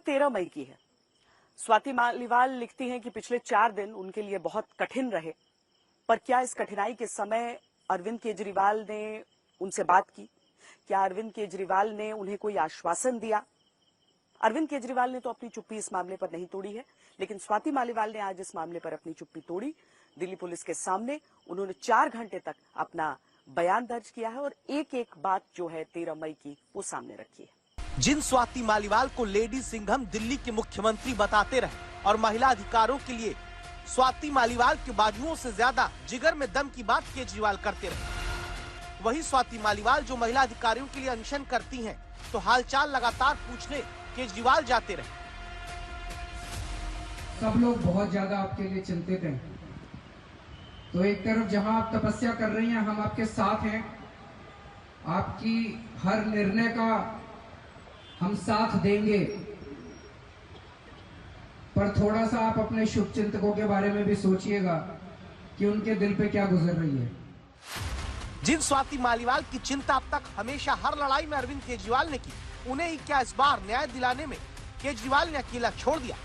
13 मई की है। स्वाति मालीवाल लिखती हैं कि पिछले 4 दिन उनके लिए बहुत कठिन रहे, पर क्या इस कठिनाई के समय अरविंद केजरीवाल ने उनसे बात की? क्या अरविंद केजरीवाल ने उन्हें कोई आश्वासन दिया? अरविंद केजरीवाल ने तो अपनी चुप्पी इस मामले पर नहीं तोड़ी है, लेकिन स्वाति मालीवाल ने आज इस मामले पर अपनी चुप्पी तोड़ी। दिल्ली पुलिस के सामने उन्होंने 4 घंटे तक अपना बयान दर्ज किया है और एक एक बात जो है 13 मई की वो सामने रखी है। जिन स्वाति मालीवाल को लेडी सिंघम दिल्ली के मुख्यमंत्री बताते रहे और महिला अधिकारों के लिए स्वाति मालीवाल के बाजुओं से ज्यादा जिगर में दम की बात केजरीवाल करते रहे, वही स्वाति मालीवाल जो महिला अधिकारियों के लिए अनशन करती हैं, तो हालचाल लगातार पूछने केजरीवाल जाते रहे। सब लोग बहुत ज्यादा आपके लिए चिंतित हैं। तो एक तरफ जहां आप तपस्या कर रही हैं, हम आपके साथ हैं, आपकी हर निर्णय का हम साथ देंगे, पर थोड़ा सा आप अपने शुभचिंतकों के बारे में भी सोचिएगा कि उनके दिल पे क्या गुजर रही है। जिन स्वाति मालीवाल की चिंता अब तक हमेशा हर लड़ाई में अरविंद केजरीवाल ने की, उन्हें ही क्या इस बार न्याय दिलाने में केजरीवाल ने अकेला छोड़ दिया?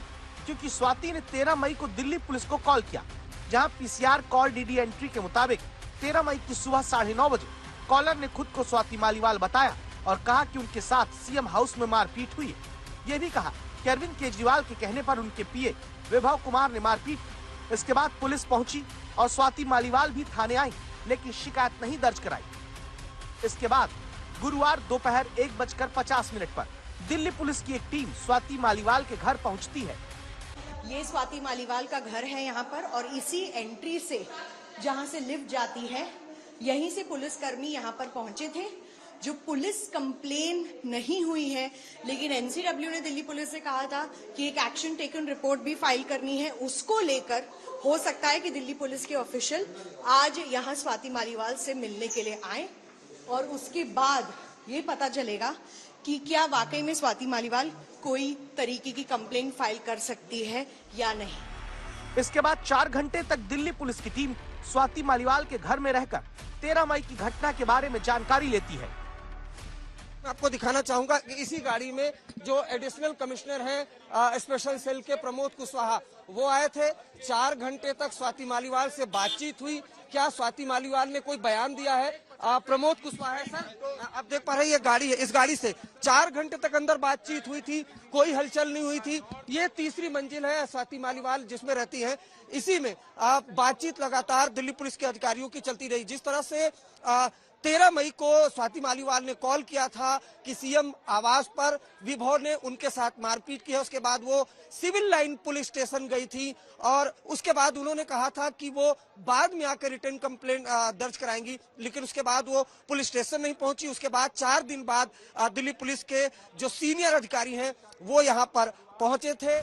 क्योंकि स्वाति ने 13 मई को दिल्ली पुलिस को कॉल किया, जहां पीसीआर कॉल डीडी एंट्री के मुताबिक 13 मई की सुबह 9:30 बजे कॉलर ने खुद को स्वाति मालीवाल बताया और कहा कि उनके साथ सीएम हाउस में मारपीट हुई है। ये भी कहा कि अरविंद केजरीवाल के कहने पर उनके पीए विभव कुमार ने मारपीट की। इसके बाद पुलिस पहुंची और स्वाति मालीवाल भी थाने आई, लेकिन शिकायत नहीं दर्ज कराई। इसके बाद गुरुवार दोपहर 1:50 पर दिल्ली पुलिस की एक टीम स्वाति मालीवाल के घर पहुंचती है। ये स्वाति मालीवाल का घर है यहाँ पर, और इसी एंट्री से जहाँ से लिफ्ट जाती है, यहीं से पुलिसकर्मी यहाँ पर पहुंचे थे। जो पुलिस कंप्लेन नहीं हुई है, लेकिन एनसीडब्ल्यू ने दिल्ली पुलिस से कहा था कि एक एक्शन टेकन रिपोर्ट भी फाइल करनी है, उसको लेकर हो सकता है कि दिल्ली पुलिस के ऑफिशियल आज यहाँ स्वाति मालीवाल से मिलने के लिए आए और उसके बाद ये पता चलेगा कि क्या वाकई में स्वाति मालीवाल कोई तरीके की कंप्लेंट फाइल कर सकती है या नहीं। इसके बाद 4 घंटे तक दिल्ली पुलिस की टीम स्वाति मालीवाल के घर में रहकर 13 मई की घटना के बारे में जानकारी लेती है। आपको दिखाना चाहूंगा कि इसी गाड़ी में जो एडिशनल कमिश्नर हैं स्पेशल सेल के प्रमोद कुशवाहा, वो आए थे। 4 घंटे तक स्वाति मालीवाल से बातचीत हुई। क्या स्वाति मालीवाल ने कोई बयान दिया है? प्रमोद कुशवाहा है सर, आप देख पा रहे हैं ये गाड़ी है, इस गाड़ी से 4 घंटे तक अंदर बातचीत हुई थी, कोई हलचल नहीं हुई थी। ये तीसरी मंजिल है स्वाति मालीवाल जिसमें रहती है, इसी में बातचीत लगातार दिल्ली पुलिस के अधिकारियों की चलती रही। जिस तरह से 13 मई को स्वाति मालीवाल ने कॉल किया था कि सीएम आवास पर विभव ने उनके साथ मारपीट की है, उसके बाद वो सिविल लाइन पुलिस स्टेशन गई थी और उसके बाद उन्होंने कहा था कि वो बाद में आकर रिटर्न कंप्लेंट दर्ज कराएंगी, लेकिन उसके बाद वो पुलिस स्टेशन नहीं पहुंची। उसके बाद 4 दिन बाद दिल्ली पुलिस के जो सीनियर अधिकारी हैं वो यहाँ पर पहुंचे थे।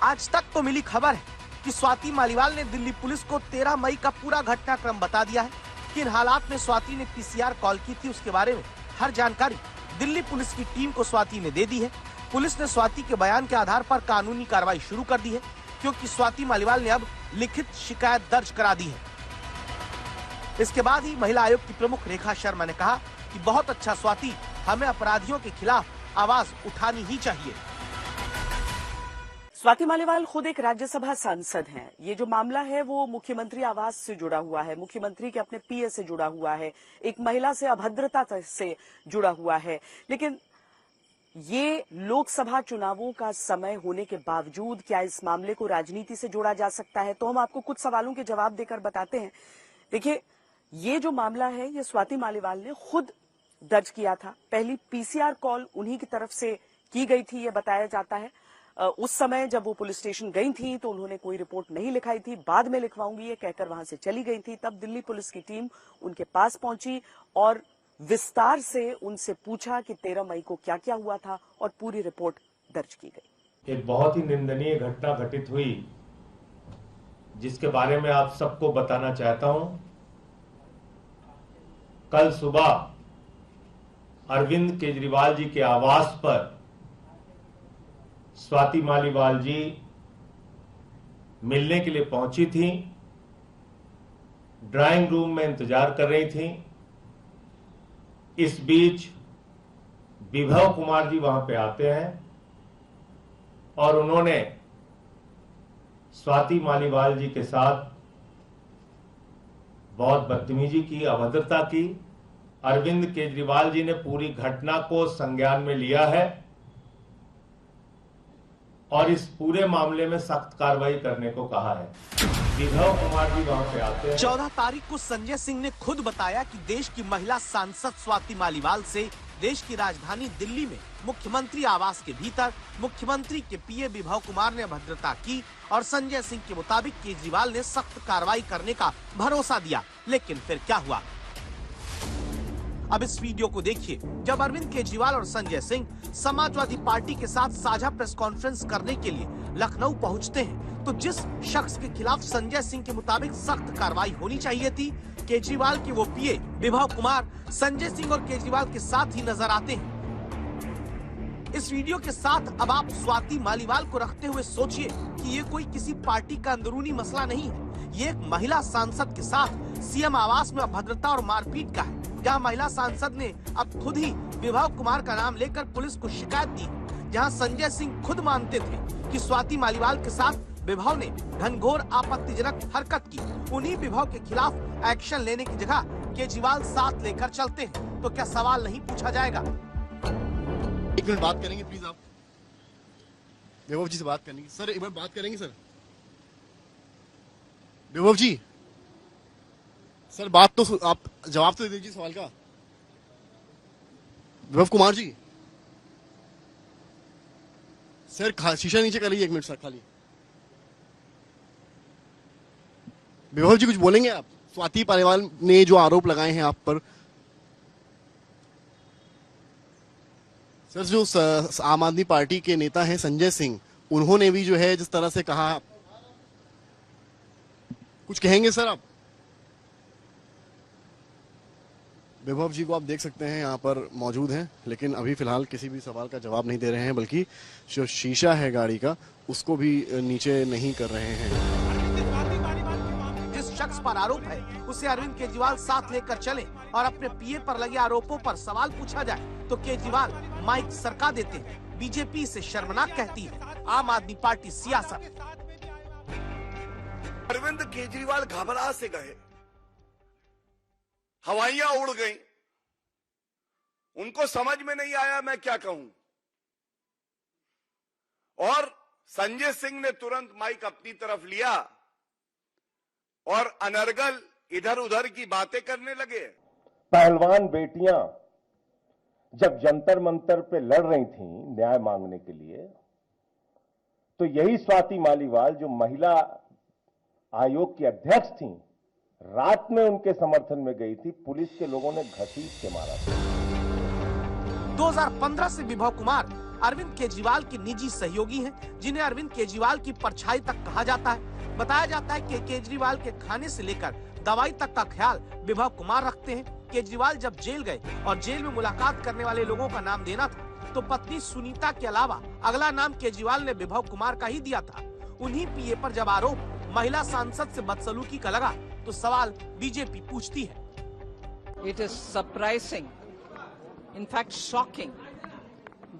आज तक तो मिली खबर है कि स्वाति मालीवाल ने दिल्ली पुलिस को 13 मई का पूरा घटनाक्रम बता दिया है। किन हालात में स्वाति ने पीसीआर कॉल की थी, उसके बारे में हर जानकारी दिल्ली पुलिस की टीम को स्वाति ने दे दी है। पुलिस ने स्वाति के बयान के आधार पर कानूनी कार्रवाई शुरू कर दी है, क्योंकि स्वाति मालीवाल ने अब लिखित शिकायत दर्ज करा दी है। इसके बाद ही महिला आयोग की प्रमुख रेखा शर्मा ने कहा कि बहुत अच्छा स्वाति, हमें अपराधियों के खिलाफ आवाज उठानी ही चाहिए। स्वाति मालीवाल खुद एक राज्यसभा सांसद हैं। ये जो मामला है वो मुख्यमंत्री आवास से जुड़ा हुआ है, मुख्यमंत्री के अपने पीए से जुड़ा हुआ है, एक महिला से अभद्रता से जुड़ा हुआ है। लेकिन ये लोकसभा चुनावों का समय होने के बावजूद क्या इस मामले को राजनीति से जोड़ा जा सकता है? तो हम आपको कुछ सवालों के जवाब देकर बताते हैं। देखिए, ये जो मामला है ये स्वाति मालीवाल ने खुद दर्ज किया था। पहली पीसीआर कॉल उन्हीं की तरफ से की गई थी, ये बताया जाता है। उस समय जब वो पुलिस स्टेशन गई थी तो उन्होंने कोई रिपोर्ट नहीं लिखाई थी, बाद में लिखवाऊंगी ये कहकर वहां से चली गई थी। तब दिल्ली पुलिस की टीम उनके पास पहुंची और विस्तार से उनसे पूछा कि 13 मई को क्या क्या हुआ था और पूरी रिपोर्ट दर्ज की गई। एक बहुत ही निंदनीय घटना घटित हुई, जिसके बारे में आप सबको बताना चाहता हूं। कल सुबह अरविंद केजरीवाल जी के आवास पर स्वाति मालीवाल जी मिलने के लिए पहुंची थी। ड्राइंग रूम में इंतजार कर रही थी। इस बीच विभव कुमार जी वहां पे आते हैं और उन्होंने स्वाति मालीवाल जी के साथ बहुत बदतमीजी की, अभद्रता की। अरविंद केजरीवाल जी ने पूरी घटना को संज्ञान में लिया है और इस पूरे मामले में सख्त कार्रवाई करने को कहा है। विभव कुमार जी वहां पे आते हैं। 14 तारीख को संजय सिंह ने खुद बताया कि देश की महिला सांसद स्वाति मालीवाल से देश की राजधानी दिल्ली में मुख्यमंत्री आवास के भीतर मुख्यमंत्री के पीए विभव कुमार ने अभद्रता की और संजय सिंह के मुताबिक केजरीवाल ने सख्त कार्रवाई करने का भरोसा दिया। लेकिन फिर क्या हुआ, अब इस वीडियो को देखिए। जब अरविंद केजरीवाल और संजय सिंह समाजवादी पार्टी के साथ साझा प्रेस कॉन्फ्रेंस करने के लिए लखनऊ पहुंचते हैं, तो जिस शख्स के खिलाफ संजय सिंह के मुताबिक सख्त कार्रवाई होनी चाहिए थी, केजरीवाल के वो पीए विभव कुमार संजय सिंह और केजरीवाल के साथ ही नजर आते हैं। इस वीडियो के साथ अब आप स्वाति मालीवाल को रखते हुए सोचिए कि ये कोई किसी पार्टी का अंदरूनी मसला नहीं है, ये एक महिला सांसद के साथ सीएम आवास में अभद्रता और मारपीट का है, जहां महिला सांसद ने अब खुद ही विभव कुमार का नाम लेकर पुलिस को शिकायत दी, जहां संजय सिंह खुद मानते थे कि स्वाति मालीवाल के साथ विभव ने घनघोर आपत्तिजनक हरकत की। उन्हीं विभव के खिलाफ एक्शन लेने की जगह केजरीवाल साथ लेकर चलते हैं, तो क्या सवाल नहीं पूछा जाएगा? एक मिनट बात करेंगे प्लीज, आप विभव जी से बात करेंगे। सर एक बार बात करेंगे सर। विभव जी, सर बात तो आप जवाब तो दे दीजिए सवाल का। विभव कुमार जी, सर शीशा नीचे कर लीजिए एक मिनट सर खाली। विभव जी कुछ बोलेंगे आप? स्वाति मालीवाल ने जो आरोप लगाए हैं आप पर, सर जो आम आदमी पार्टी के नेता हैं संजय सिंह, उन्होंने भी जो है जिस तरह से कहा, कुछ कहेंगे सर आप? विभव जी को आप देख सकते हैं यहाँ पर मौजूद हैं, लेकिन अभी फिलहाल किसी भी सवाल का जवाब नहीं दे रहे हैं, बल्कि जो शीशा है गाड़ी का उसको भी नीचे नहीं कर रहे हैं। जिस शख्स पर आरोप है उसे अरविंद केजरीवाल साथ लेकर चले और अपने पीए पर लगे आरोपों पर सवाल पूछा जाए तो केजरीवाल माइक सरका देते हैं। बीजेपी इसे शर्मनाक कहती है, आम आदमी पार्टी सियासत। अरविंद केजरीवाल घबरा से गए, हवाइयां उड़ गईं, उनको समझ में नहीं आया मैं क्या कहूं, और संजय सिंह ने तुरंत माइक अपनी तरफ लिया और अनर्गल इधर उधर की बातें करने लगे। पहलवान बेटियां जब जंतर मंतर पे लड़ रही थीं न्याय मांगने के लिए, तो यही स्वाति मालीवाल जो महिला आयोग की अध्यक्ष थीं, रात में उनके समर्थन में गई थी, पुलिस के लोगों ने घसीट के मारा था। 2015 से विभव कुमार अरविंद केजरीवाल के निजी सहयोगी हैं, जिन्हें अरविंद केजरीवाल की परछाई तक कहा जाता है। बताया जाता है कि केजरीवाल के खाने से लेकर दवाई तक का ख्याल विभव कुमार रखते हैं। केजरीवाल जब जेल गए और जेल में मुलाकात करने वाले लोगों का नाम देना था, तो पत्नी सुनीता के अलावा अगला नाम केजरीवाल ने विभव कुमार का ही दिया था। उन्हीं पीए पर जब आरोप महिला सांसद से बदसलूकी का लगा, तो सवाल बीजेपी पूछती है। It is surprising, in fact shocking,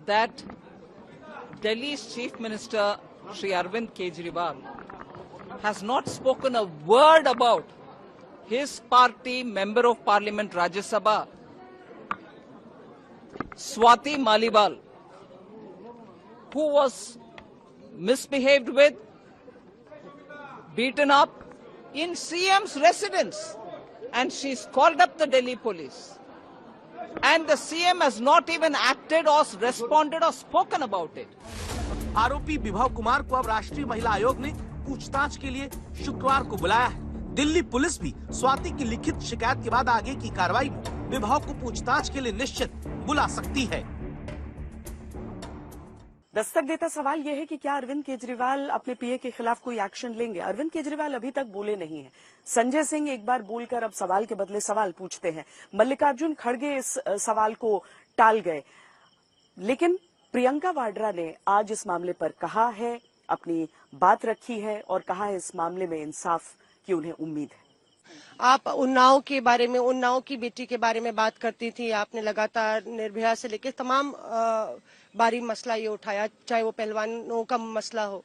that Delhi's Chief Minister Shri Arvind Kejriwal has not spoken a word about his party Member of Parliament Rajya Sabha, Swati Maliwal, who was misbehaved with, beaten up in CM's residence, and she's called up the Delhi police. And the CM has not even acted or responded or spoken about it. आरोपी विभव कुमार को अब राष्ट्रीय महिला आयोग ने पूछताछ के लिए शुक्रवार को बुलाया है। दिल्ली पुलिस भी स्वाति की लिखित शिकायत के बाद आगे की कार्रवाई में विभव को पूछताछ के लिए निश्चित बुला सकती है। दस्तक देता सवाल यह है कि क्या अरविंद केजरीवाल अपने पीए के खिलाफ कोई एक्शन लेंगे। अरविंद केजरीवाल अभी तक बोले नहीं हैं। संजय सिंह एक बार बोलकर अब सवाल के बदले सवाल पूछते हैं। मल्लिकार्जुन खड़गे इस सवाल को टाल गए, लेकिन प्रियंका वाड्रा ने आज इस मामले पर कहा है, अपनी बात रखी है और कहा है इस मामले में इंसाफ की उन्हें उम्मीद है। आप उन्नाव के बारे में, उन्नाव की बेटी के बारे में बात करती थी। आपने लगातार निर्भया से लेकर तमाम बारी मसला ये उठाया, चाहे वो पहलवानों का मसला हो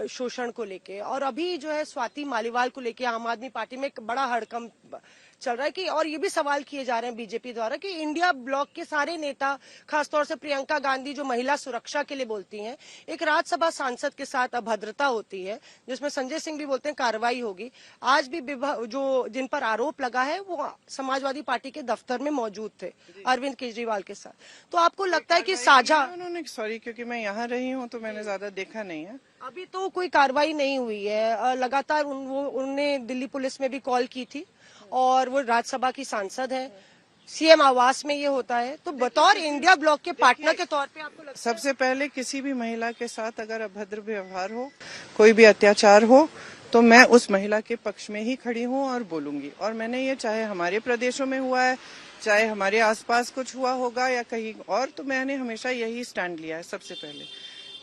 शोषण को लेके, और अभी जो है स्वाति मालीवाल को लेके आम आदमी पार्टी में एक बड़ा हड़कंप चल रहा है कि, और ये भी सवाल किए जा रहे हैं बीजेपी द्वारा कि इंडिया ब्लॉक के सारे नेता, खासतौर से प्रियंका गांधी जो महिला सुरक्षा के लिए बोलती हैं, एक राज्यसभा सांसद के साथ अभद्रता होती है, जिसमें संजय सिंह भी बोलते हैं कार्रवाई होगी। आज भी जो जिन पर आरोप लगा है वो समाजवादी पार्टी के दफ्तर में मौजूद थे अरविंद केजरीवाल के साथ। तो आपको लगता है कि साझा, उन्होंने, सॉरी क्योंकि मैं यहाँ रही हूँ तो मैंने ज्यादा देखा नहीं है, अभी तो कोई कार्रवाई नहीं हुई है। लगातार उन्होंने दिल्ली पुलिस में भी कॉल की थी और वो राज्यसभा की सांसद है, सीएम आवास में ये होता है। तो बतौर इंडिया ब्लॉक के पार्टनर के तौर पे आपको लगता है? सबसे पहले किसी भी महिला के साथ अगर अभद्र व्यवहार हो, कोई भी अत्याचार हो, तो मैं उस महिला के पक्ष में ही खड़ी हूँ और बोलूंगी। और मैंने ये, चाहे हमारे प्रदेशों में हुआ है, चाहे हमारे आसपास कुछ हुआ होगा या कहीं और, तो मैंने हमेशा यही स्टैंड लिया है सबसे पहले।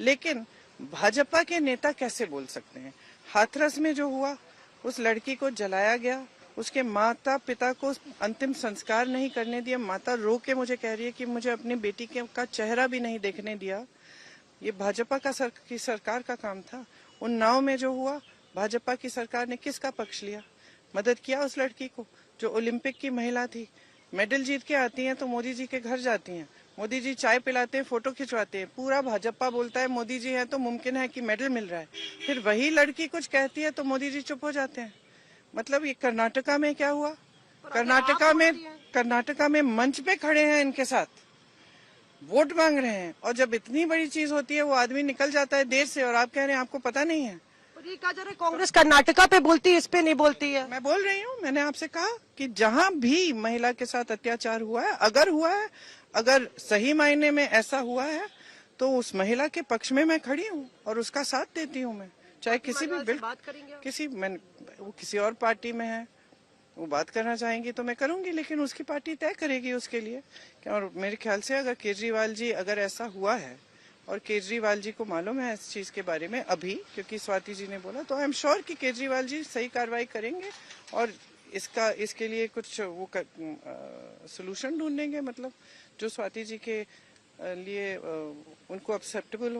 लेकिन भाजपा के नेता कैसे बोल सकते हैं? हाथरस में जो हुआ, उस लड़की को जलाया गया, उसके माता पिता को अंतिम संस्कार नहीं करने दिया, माता रो के मुझे कह रही है कि मुझे अपनी बेटी का चेहरा भी नहीं देखने दिया। ये भाजपा की सरकार का काम था। उन्नाव में जो हुआ, भाजपा की सरकार ने किसका पक्ष लिया? मदद किया उस लड़की को जो ओलंपिक की महिला थी, मेडल जीत के आती हैं तो मोदी जी के घर जाती हैं, मोदी जी चाय पिलाते हैं, फोटो खिंचवाते हैं, पूरा भाजपा बोलता है मोदी जी हैं तो मुमकिन है कि मेडल मिल रहा है। फिर वही लड़की कुछ कहती है तो मोदी जी चुप हो जाते हैं। मतलब ये कर्नाटका में क्या हुआ? कर्नाटका में मंच पे खड़े हैं, इनके साथ वोट मांग रहे हैं, और जब इतनी बड़ी चीज होती है वो आदमी निकल जाता है देश से, और आप कह रहे हैं आपको पता नहीं है। ये कहा जा रहा है कांग्रेस कर्नाटका पे बोलती है, इस पे नहीं बोलती है। मैं बोल रही हूँ, मैंने आपसे कहा कि जहां भी महिला के साथ अत्याचार हुआ है, अगर सही मायने में ऐसा हुआ है, तो उस महिला के पक्ष में मैं खड़ी हूँ और उसका साथ देती हूँ मैं, चाहे किसी भी वो किसी और पार्टी में है, वो बात करना चाहेंगी तो मैं करूंगी, लेकिन उसकी पार्टी तय करेगी उसके लिए। और मेरे ख्याल से अगर केजरीवाल जी, अगर ऐसा हुआ है और केजरीवाल जी को मालूम है इस चीज के बारे में अभी, क्योंकि स्वाति जी ने बोला, तो आई एम श्योर कि केजरीवाल जी सही कार्रवाई करेंगे और इसके लिए कुछ वो सोल्यूशन ढूंढेंगे, मतलब जो स्वाति जी के लिए उनको एक्सेप्टेबल हो।